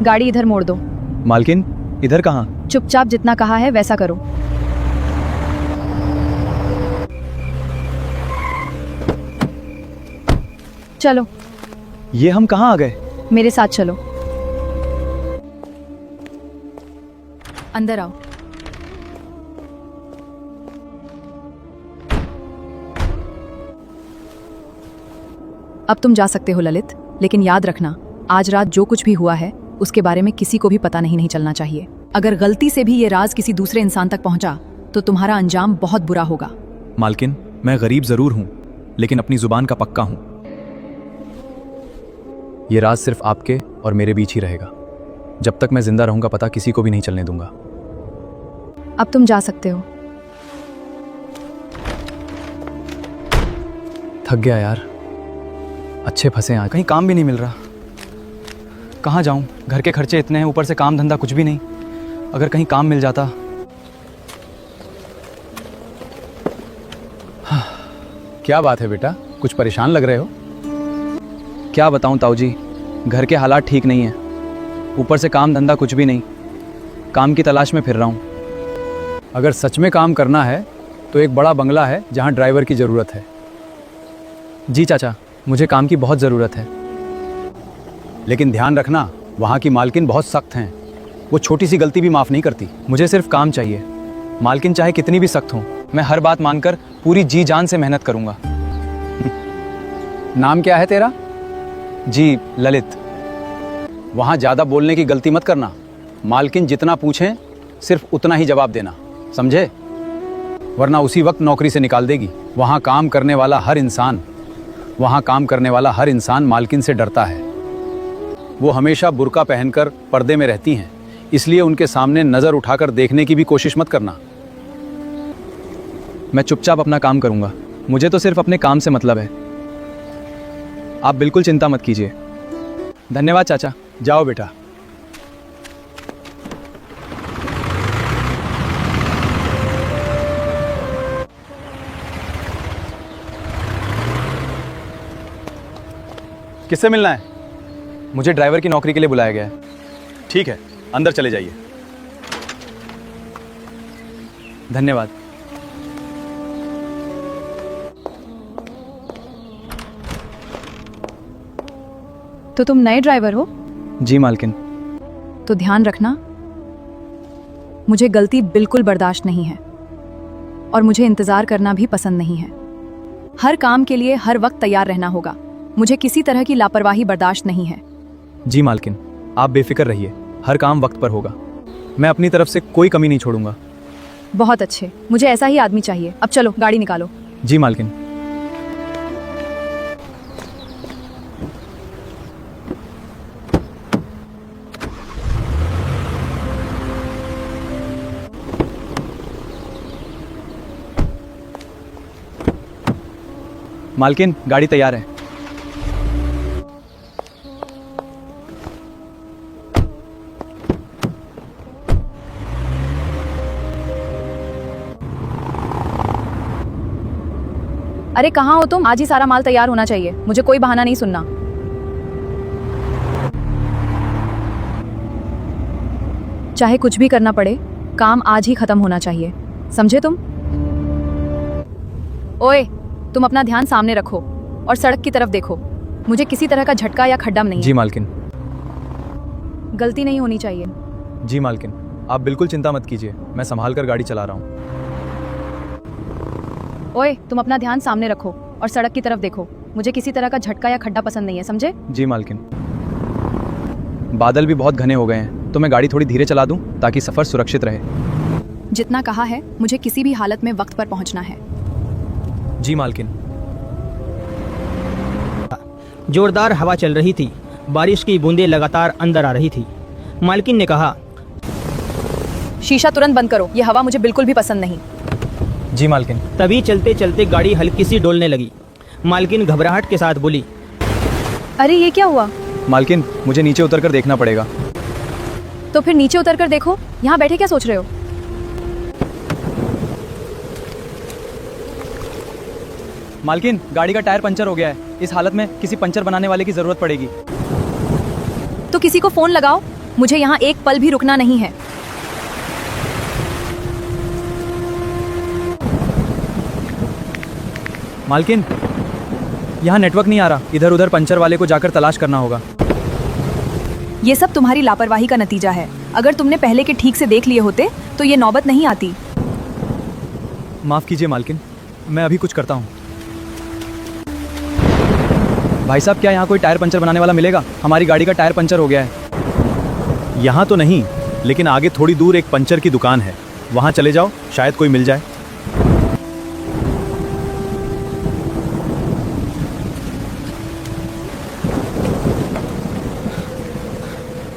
गाड़ी इधर मोड़ दो। मालकिन, इधर कहाँ? चुपचाप जितना कहा है वैसा करो। चलो। ये हम कहाँ आ गए? मेरे साथ चलो। अंदर आओ। अब तुम जा सकते हो ललित, लेकिन याद रखना, आज रात जो कुछ भी हुआ है उसके बारे में किसी को भी पता नहीं चलना चाहिए। अगर गलती से भी ये राज किसी दूसरे इंसान तक पहुंचा तो तुम्हारा अंजाम बहुत बुरा होगा। मालकिन, मैं गरीब जरूर हूँ, लेकिन अपनी जुबान का पक्का हूँ। ये राज सिर्फ आपके और मेरे बीच ही रहेगा। जब तक मैं जिंदा रहूंगा पता किसी को भी नहीं चलने दूंगा। अब तुम जा सकते हो। थक गया यार, अच्छे फंसे आज। कहीं काम भी नहीं मिल रहा, कहाँ जाऊं? घर के खर्चे इतने हैं, ऊपर से काम धंधा कुछ भी नहीं। अगर कहीं काम मिल जाता। क्या बात है बेटा, कुछ परेशान लग रहे हो? क्या बताऊं ताऊ जी, घर के हालात ठीक नहीं हैं, ऊपर से काम धंधा कुछ भी नहीं। काम की तलाश में फिर रहा हूं। अगर सच में काम करना है तो एक बड़ा बंगला है जहां ड्राइवर की ज़रूरत है। जी चाचा, मुझे काम की बहुत ज़रूरत है। लेकिन ध्यान रखना, वहाँ की मालकिन बहुत सख्त हैं। वो छोटी सी गलती भी माफ़ नहीं करती। मुझे सिर्फ काम चाहिए। मालकिन चाहे कितनी भी सख्त हो, मैं हर बात मानकर पूरी जी जान से मेहनत करूँगा। नाम क्या है तेरा? जी ललित। वहाँ ज़्यादा बोलने की गलती मत करना। मालकिन जितना पूछें सिर्फ उतना ही जवाब देना, समझे? वरना उसी वक्त नौकरी से निकाल देगी। वहाँ काम करने वाला हर इंसान मालकिन से डरता है। वो हमेशा बुर्का पहनकर पर्दे में रहती हैं, इसलिए उनके सामने नज़र उठाकर देखने की भी कोशिश मत करना। मैं चुपचाप अपना काम करूँगा। मुझे तो सिर्फ अपने काम से मतलब है। आप बिल्कुल चिंता मत कीजिए। धन्यवाद चाचा। जाओ बेटा। किससे मिलना है? मुझे ड्राइवर की नौकरी के लिए बुलाया गया है। ठीक है, अंदर चले जाइए। धन्यवाद। तो तुम नए ड्राइवर हो? जी मालकिन। तो ध्यान रखना, मुझे गलती बिल्कुल बर्दाश्त नहीं है और मुझे इंतज़ार करना भी पसंद नहीं है। हर काम के लिए हर वक्त तैयार रहना होगा। मुझे किसी तरह की लापरवाही बर्दाश्त नहीं है। जी मालकिन, आप बेफिक्र रहिए, हर काम वक्त पर होगा। मैं अपनी तरफ से कोई कमी नहीं छोड़ूंगा। बहुत अच्छे, मुझे ऐसा ही आदमी चाहिए। अब चलो, गाड़ी निकालो। जी मालकिन। मालकिन, गाड़ी तैयार है। अरे कहाँ हो तुम? आज ही सारा माल तैयार होना चाहिए। मुझे कोई बहाना नहीं सुनना। चाहे कुछ भी करना पड़े, काम आज ही खत्म होना चाहिए, समझे तुम? ओए, तुम अपना ध्यान सामने रखो और सड़क की तरफ देखो। मुझे किसी तरह का झटका या खड्डा नहीं है। जी मालकिन। गलती नहीं होनी चाहिए। जी मालकिन, आप बिल्कुल चिंता मत कीजिए, मैं संभाल कर गाड़ी चला रहा हूँ। ओए, तुम अपना ध्यान सामने रखो और सड़क की तरफ देखो। मुझे किसी तरह का झटका या खड्डा पसंद नहीं है, समझे? जी मालकिन। बादल भी बहुत घने हो गए हैं, तो मैं गाड़ी थोड़ी धीरे चला दूं ताकि सफ़र सुरक्षित रहे। जितना कहा है, मुझे किसी भी हालत में वक्त पर पहुंचना है। जी मालकिन। जोरदार हवा चल रही थी, बारिश की बूंदें लगातार अंदर आ रही थी। मालकिन ने कहा, शीशा तुरंत बंद करो, ये हवा मुझे बिल्कुल भी पसंद नहीं। जी मालकिन। तभी चलते चलते गाड़ी हल्की सी डोलने लगी। मालकिन घबराहट के साथ बोली, अरे ये क्या हुआ? मालकिन, मुझे नीचे उतरकर देखना पड़ेगा। तो फिर नीचे उतरकर देखो, यहाँ बैठे क्या सोच रहे हो? मालकिन, गाड़ी का टायर पंचर हो गया है। इस हालत में किसी पंचर बनाने वाले की जरूरत पड़ेगी। तो किसी को फोन लगाओ। मुझे यहाँ एक पल भी रुकना नहीं है। मालकिन, यहाँ नेटवर्क नहीं आ रहा। इधर उधर पंचर वाले को जाकर तलाश करना होगा। ये सब तुम्हारी लापरवाही का नतीजा है। अगर तुमने पहले के ठीक से देख लिए होते तो ये नौबत नहीं आती। माफ़ कीजिए मालकिन, मैं अभी कुछ करता हूँ। भाई साहब, क्या यहाँ कोई टायर पंचर बनाने वाला मिलेगा? हमारी गाड़ी का टायर पंचर हो गया है। यहाँ तो नहीं, लेकिन आगे थोड़ी दूर एक पंचर की दुकान है, वहाँ चले जाओ, शायद कोई मिल जाए।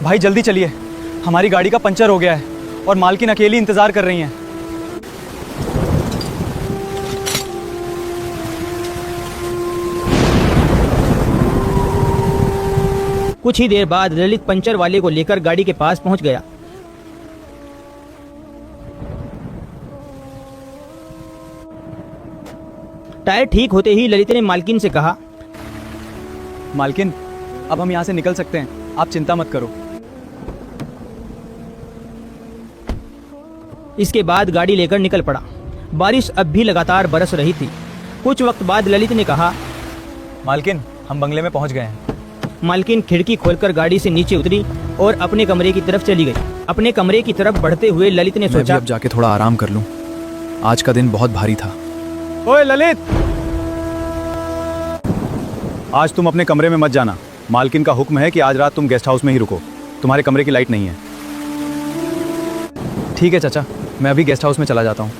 भाई जल्दी चलिए, हमारी गाड़ी का पंचर हो गया है और मालकिन अकेली इंतज़ार कर रही हैं। कुछ ही देर बाद ललित पंचर वाले को लेकर गाड़ी के पास पहुंच गया। टायर ठीक होते ही ललित ने मालकिन से कहा, मालकिन, अब हम यहाँ से निकल सकते हैं, आप चिंता मत करो। इसके बाद गाड़ी लेकर निकल पड़ा। बारिश अब भी लगातार बरस रही थी। कुछ वक्त बाद ललित ने कहा, मालकिन, हम बंगले में पहुँच गए हैं। मालकिन खिड़की खोलकर गाड़ी से नीचे उतरी और अपने कमरे की तरफ चली गई। अपने कमरे की तरफ बढ़ते हुए ललित ने मैं भी सोचा, अब जाके थोड़ा आराम कर लूं। आज का दिन बहुत भारी था। ओए ललित! आज तुम अपने कमरे में मत जाना। मालकिन का हुक्म है कि आज रात तुम गेस्ट हाउस में ही रुको। तुम्हारे कमरे की लाइट नहीं है। ठीक है चाचा, मैं अभी गेस्ट हाउस में चला जाता हूँ।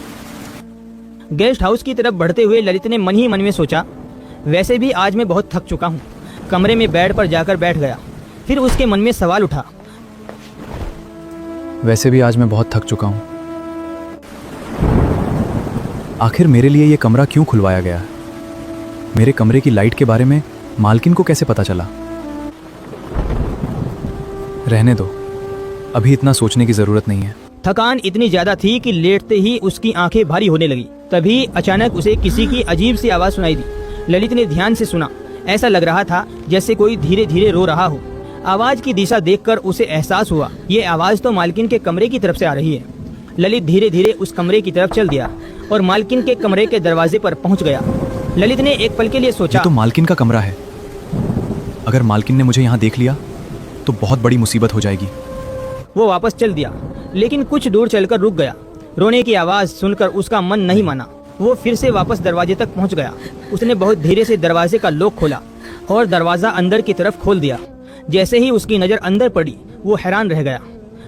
गेस्ट हाउस की तरफ बढ़ते हुए ललित ने मन ही मन में सोचा, वैसे भी आज मैं बहुत थक चुका हूँ। कमरे में बेड पर जाकर बैठ गया। फिर उसके मन में सवाल उठा, वैसे भी आज मैं बहुत थक चुका हूँ। आखिर मेरे लिए ये कमरा क्यों खुलवाया गया? मेरे कमरे की लाइट के बारे में मालकिन को कैसे पता चला? रहने दो, अभी इतना सोचने की जरूरत नहीं है। थकान इतनी ज्यादा थी कि लेटते ही उसकी आंखें भारी होने लगी। तभी अचानक उसे किसी की अजीब सी आवाज सुनाई दी। ललित ने ध्यान से सुना। ऐसा लग रहा था जैसे कोई धीरे धीरे रो रहा हो। आवाज की दिशा देखकर उसे एहसास हुआ, ये आवाज तो मालकिन के कमरे की तरफ से आ रही है। ललित धीरे धीरे उस कमरे की तरफ चल दिया और मालकिन के कमरे के दरवाजे पर पहुंच गया। ललित ने एक पल के लिए सोचा, ये तो मालकिन का कमरा है। अगर मालकिन ने मुझे यहाँ देख लिया तो बहुत बड़ी मुसीबत हो जाएगी। वो वापस चल दिया, लेकिन कुछ दूर चलकर रुक गया। रोने की आवाज सुनकर उसका मन नहीं माना। वो फिर से वापस दरवाजे तक पहुंच गया। उसने बहुत धीरे से दरवाजे का लॉक खोला और दरवाजा अंदर की तरफ खोल दिया। जैसे ही उसकी नज़र अंदर पड़ी, वो हैरान रह गया।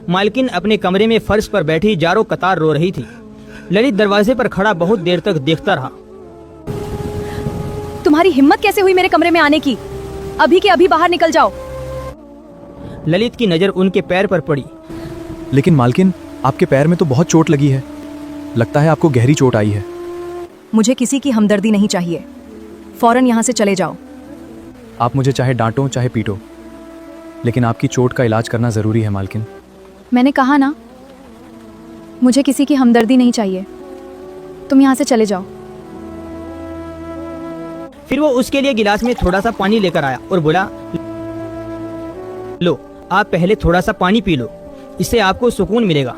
मालकिन अपने कमरे में फर्श पर बैठी जारो कतार रो रही थी। ललित दरवाजे पर खड़ा बहुत देर तक देखता रहा। तुम्हारी हिम्मत कैसे हुई मेरे कमरे में आने की? अभी के अभी बाहर निकल जाओ। ललित की नज़र उनके पैर पर पड़ी। लेकिन मालकिन, आपके पैर में तो बहुत चोट लगी है। लगता है आपको गहरी चोट आई है। मुझे किसी की हमदर्दी नहीं चाहिए। फौरन यहाँ से चले जाओ। आप मुझे चाहे डांटो चाहे पीटो, लेकिन आपकी चोट का इलाज करना ज़रूरी है मालकिन। मैंने कहा ना, मुझे किसी की हमदर्दी नहीं चाहिए। तुम यहाँ से चले जाओ। फिर वो उसके लिए गिलास में थोड़ा सा पानी लेकर आया और बोला, लो, आप पहले थोड़ा सा पानी पी लो, इससे आपको सुकून मिलेगा।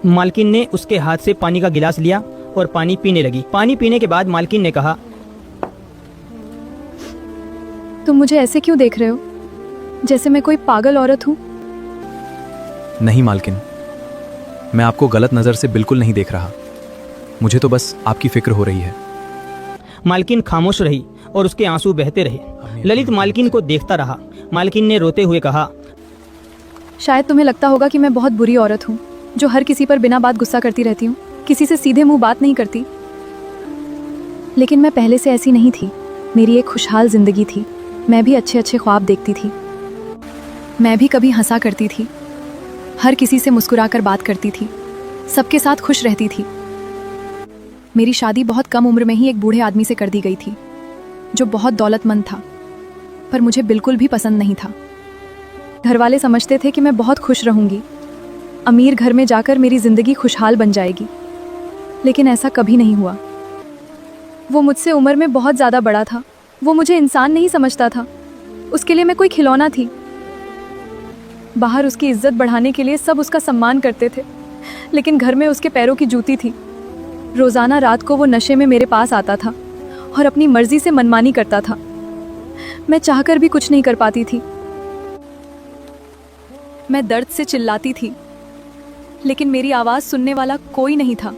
मालकिन ने उसके हाथ से पानी का गिलास लिया और पानी पीने लगी। पानी पीने के बाद मालकिन ने कहा, तुम मुझे ऐसे क्यों देख रहे हो, जैसे मैं कोई पागल औरत हूँ? नहीं मालकिन, मैं आपको गलत नज़र से बिल्कुल नहीं देख रहा। मुझे तो बस आपकी फिक्र हो रही है। मालकिन खामोश रही और उसके आंसू बहते रहे। ललित मालकिन को देखता रहा। मालकिन ने रोते हुए कहा, शायद तुम्हें लगता होगा कि मैं बहुत बुरी औरत हूँ, जो हर किसी पर बिना बात गुस्सा करती रहती हूँ, किसी से सीधे मुंह बात नहीं करती। लेकिन मैं पहले से ऐसी नहीं थी। मेरी एक खुशहाल जिंदगी थी। मैं भी अच्छे अच्छे ख्वाब देखती थी। मैं भी कभी हंसा करती थी। हर किसी से मुस्कुराकर बात करती थी। सबके साथ खुश रहती थी। मेरी शादी बहुत कम उम्र में ही एक बूढ़े आदमी से कर दी गई थी, जो बहुत दौलतमंद था, पर मुझे बिल्कुल भी पसंद नहीं था। घर वाले समझते थे कि मैं बहुत खुश रहूंगी, अमीर घर में जाकर मेरी जिंदगी खुशहाल बन जाएगी, लेकिन ऐसा कभी नहीं हुआ। वो मुझसे उम्र में बहुत ज़्यादा बड़ा था। वो मुझे इंसान नहीं समझता था। उसके लिए मैं कोई खिलौना थी। बाहर उसकी इज्जत बढ़ाने के लिए सब उसका सम्मान करते थे, लेकिन घर में उसके पैरों की जूती थी। रोज़ाना रात को वो नशे में मेरे पास आता था और अपनी मर्जी से मनमानी करता था। मैं चाहकर भी कुछ नहीं कर पाती थी। मैं दर्द से चिल्लाती थी, लेकिन मेरी आवाज़ सुनने वाला कोई नहीं था।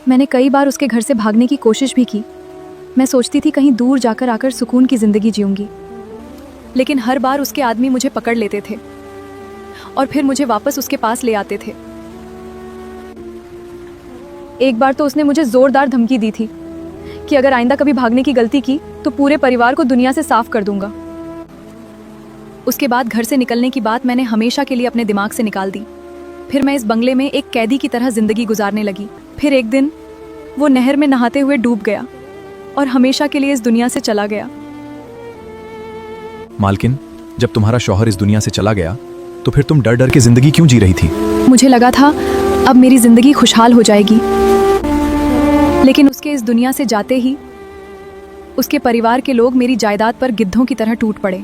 मैंने कई बार उसके घर से भागने की कोशिश भी की। मैं सोचती थी कहीं दूर जाकर आकर सुकून की ज़िंदगी जीऊंगी, लेकिन हर बार उसके आदमी मुझे पकड़ लेते थे और फिर मुझे वापस उसके पास ले आते थे। एक बार तो उसने मुझे ज़ोरदार धमकी दी थी कि अगर आइंदा कभी भागने की गलती की तो पूरे परिवार को दुनिया से साफ कर दूंगा। उसके बाद घर से निकलने की बात मैंने हमेशा के लिए अपने दिमाग से निकाल दी। फिर मैं इस बंगले में एक कैदी की तरह जिंदगी गुजारने लगी। फिर एक दिन वो नहर में नहाते हुए डूब गया और हमेशा के लिए इस दुनिया से चला गया। मालकिन, जब तुम्हारा शौहर इस दुनिया से चला गया तो फिर तुम डर डर के जिंदगी क्यों जी रही थी? मुझे लगा था अब मेरी जिंदगी खुशहाल हो जाएगी, लेकिन उसके इस दुनिया से जाते ही उसके परिवार के लोग मेरी जायदाद पर गिद्धों की तरह टूट पड़े।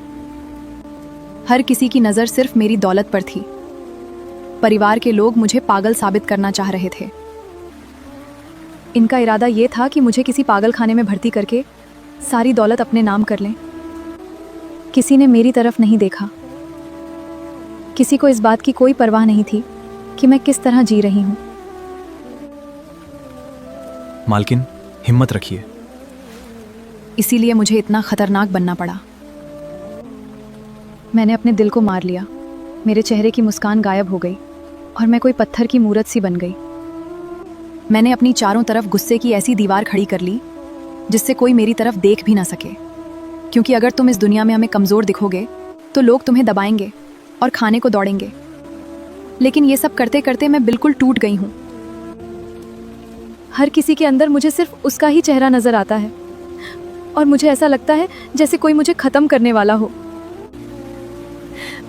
हर किसी की नज़र सिर्फ मेरी दौलत पर थी। परिवार के लोग मुझे पागल साबित करना चाह रहे थे। इनका इरादा ये था कि मुझे किसी पागल खाने में भर्ती करके सारी दौलत अपने नाम कर लें। किसी ने मेरी तरफ नहीं देखा। किसी को इस बात की कोई परवाह नहीं थी कि मैं किस तरह जी रही हूँ। मालकिन, हिम्मत रखिए। इसीलिए मुझे इतना खतरनाक बनना पड़ा। मैंने अपने दिल को मार लिया। मेरे चेहरे की मुस्कान गायब हो गई और मैं कोई पत्थर की मूरत सी बन गई। मैंने अपनी चारों तरफ गुस्से की ऐसी दीवार खड़ी कर ली जिससे कोई मेरी तरफ देख भी ना सके, क्योंकि अगर तुम इस दुनिया में हमें कमज़ोर दिखोगे तो लोग तुम्हें दबाएंगे और खाने को दौड़ेंगे। लेकिन ये सब करते करते मैं बिल्कुल टूट गई हूँ। हर किसी के अंदर मुझे सिर्फ उसका ही चेहरा नज़र आता है और मुझे ऐसा लगता है जैसे कोई मुझे ख़त्म करने वाला हो।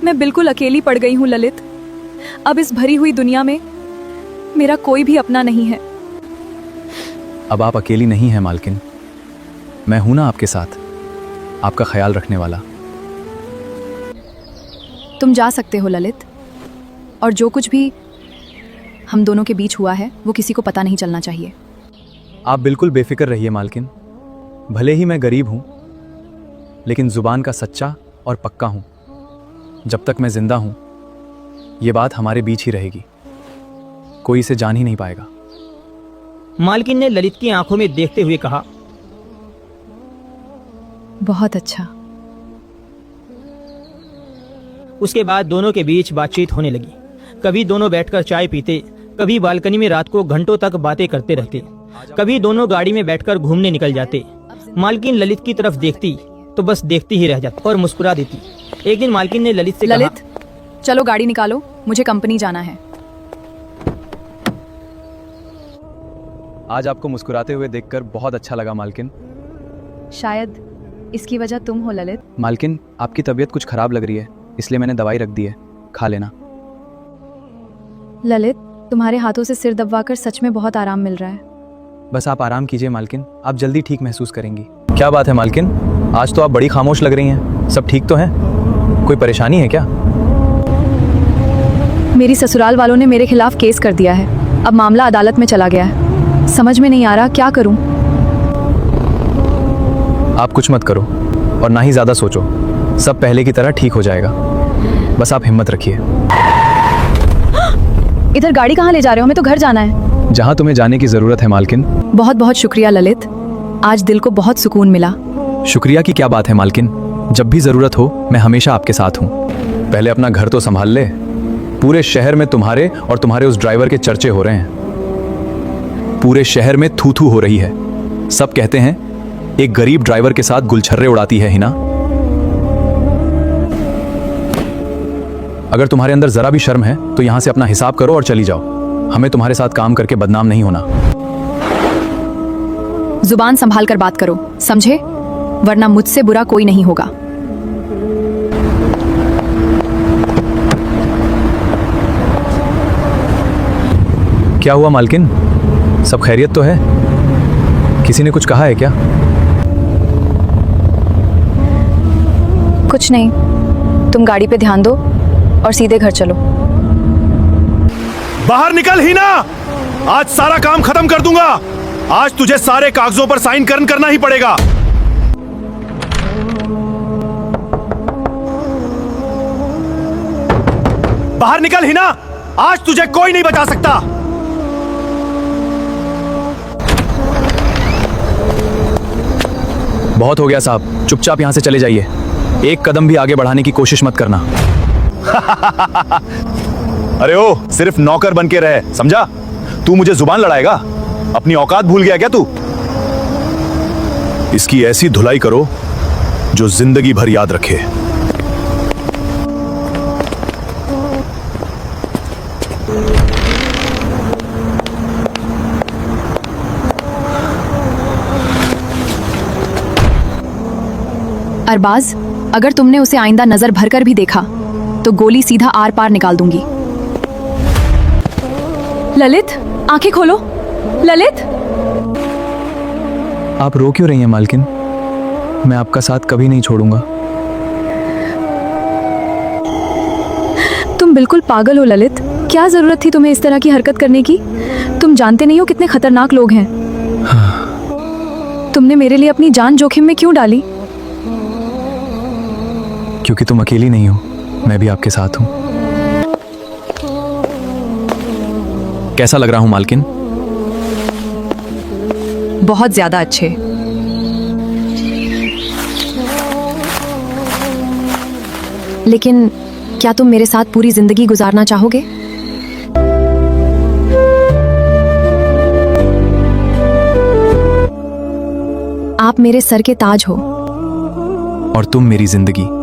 मैं बिल्कुल अकेली पड़ गई हूँ ललित। अब इस भरी हुई दुनिया में मेरा कोई भी अपना नहीं है। अब आप अकेली नहीं हैं मालकिन। मैं हूं ना आपके साथ, आपका ख्याल रखने वाला। तुम जा सकते हो ललित, और जो कुछ भी हम दोनों के बीच हुआ है वो किसी को पता नहीं चलना चाहिए। आप बिल्कुल बेफिक्र रहिए मालकिन। भले ही मैं गरीब हूं, लेकिन जुबान का सच्चा और पक्का हूं। जब तक मैं जिंदा हूं, ये बात हमारे बीच ही रहेगी। कोई इसे जान ही नहीं पाएगा। मालकिन ने ललित की आंखों में देखते हुए कहा, बहुत अच्छा। उसके बाद दोनों के बीच बातचीत होने लगी। कभी दोनों बैठकर चाय पीते, कभी बालकनी में रात को घंटों तक बातें करते रहते, कभी दोनों गाड़ी में बैठकर घूमने निकल जाते। मालकिन ललित की तरफ देखती तो बस देखती ही रह जाती और मुस्कुरा देती। एक दिन मालकिन ने ललित से ललित, कहा, चलो गाड़ी निकालो, मुझे कंपनी जाना है। आज आपको मुस्कुराते हुए देखकर बहुत अच्छा लगा मालकिन। शायद इसकी वजह तुम हो ललित। मालकिन, आपकी तबीयत कुछ खराब लग रही है, इसलिए मैंने दवाई रख दी है, खा लेना। ललित, तुम्हारे हाथों से सिर दबवाकर सच में बहुत आराम मिल रहा है। बस आप आराम कीजिए मालकिन, आप जल्दी ठीक महसूस करेंगी। क्या बात है मालकिन, आज तो आप बड़ी खामोश लग रही हैं। सब ठीक तो है? कोई परेशानी है क्या? मेरी ससुराल वालों ने मेरे खिलाफ केस कर दिया है। अब मामला अदालत में चला गया है। समझ में नहीं आ रहा क्या करूं। आप कुछ मत करो और ना ही ज़्यादा सोचो। सब पहले की तरह ठीक हो जाएगा। बस आप हिम्मत रखिए। इधर गाड़ी कहाँ ले जा रहे हो? हमें तो घर जाना है। जहाँ तुम्हें जाने की ज़रूरत है मालकिन। बहुत बहुत शुक्रिया ललित, आज दिल को बहुत सुकून मिला। शुक्रिया की क्या बात है मालकिन। जब भी ज़रूरत हो मैं हमेशा आपके साथ हूँ। पहले अपना घर तो संभाल ले। पूरे शहर में तुम्हारे और तुम्हारे उस ड्राइवर के चर्चे हो रहे हैं। पूरे शहर में थू थू हो रही है। सब कहते हैं एक गरीब ड्राइवर के साथ गुलछर्रे उड़ाती है हिना। अगर तुम्हारे अंदर जरा भी शर्म है तो यहां से अपना हिसाब करो और चली जाओ। हमें तुम्हारे साथ काम करके बदनाम नहीं होना। जुबान संभाल कर बात करो, समझे? वरना मुझसे बुरा कोई नहीं होगा। क्या हुआ मालकिन? सब खैरियत तो है? किसी ने कुछ कहा है क्या? कुछ नहीं, तुम गाड़ी पे ध्यान दो और सीधे घर चलो। बाहर निकल ही ना, आज सारा काम खत्म कर दूंगा। आज तुझे सारे कागजों पर साइन करना ही पड़ेगा। बाहर निकल ही ना, आज तुझे कोई नहीं बचा सकता। बहुत हो गया साहब, चुपचाप यहां से चले जाइए। एक कदम भी आगे बढ़ाने की कोशिश मत करना। अरे ओ, सिर्फ नौकर बन के रहे, समझा? तू मुझे जुबान लड़ाएगा? अपनी औकात भूल गया क्या तू? इसकी ऐसी धुलाई करो जो जिंदगी भर याद रखे। अरबाज, अगर तुमने उसे आइंदा नजर भरकर भी देखा तो गोली सीधा आर पार निकाल दूंगी। ललित, आंखें खोलो। ललित! आप रो क्यों रही हैं मालकिन? मैं आपका साथ कभी नहीं छोड़ूंगा। तुम बिल्कुल पागल हो ललित। क्या जरूरत थी तुम्हें इस तरह की हरकत करने की? तुम जानते नहीं हो कितने खतरनाक लोग हैं। तुमने मेरे लिए अपनी जान जोखिम में क्यों डाली? क्योंकि तुम अकेली नहीं हो, मैं भी आपके साथ हूं। कैसा लग रहा हूं मालकिन? बहुत ज्यादा अच्छे। लेकिन क्या तुम मेरे साथ पूरी जिंदगी गुजारना चाहोगे? आप मेरे सर के ताज हो। और तुम मेरी जिंदगी।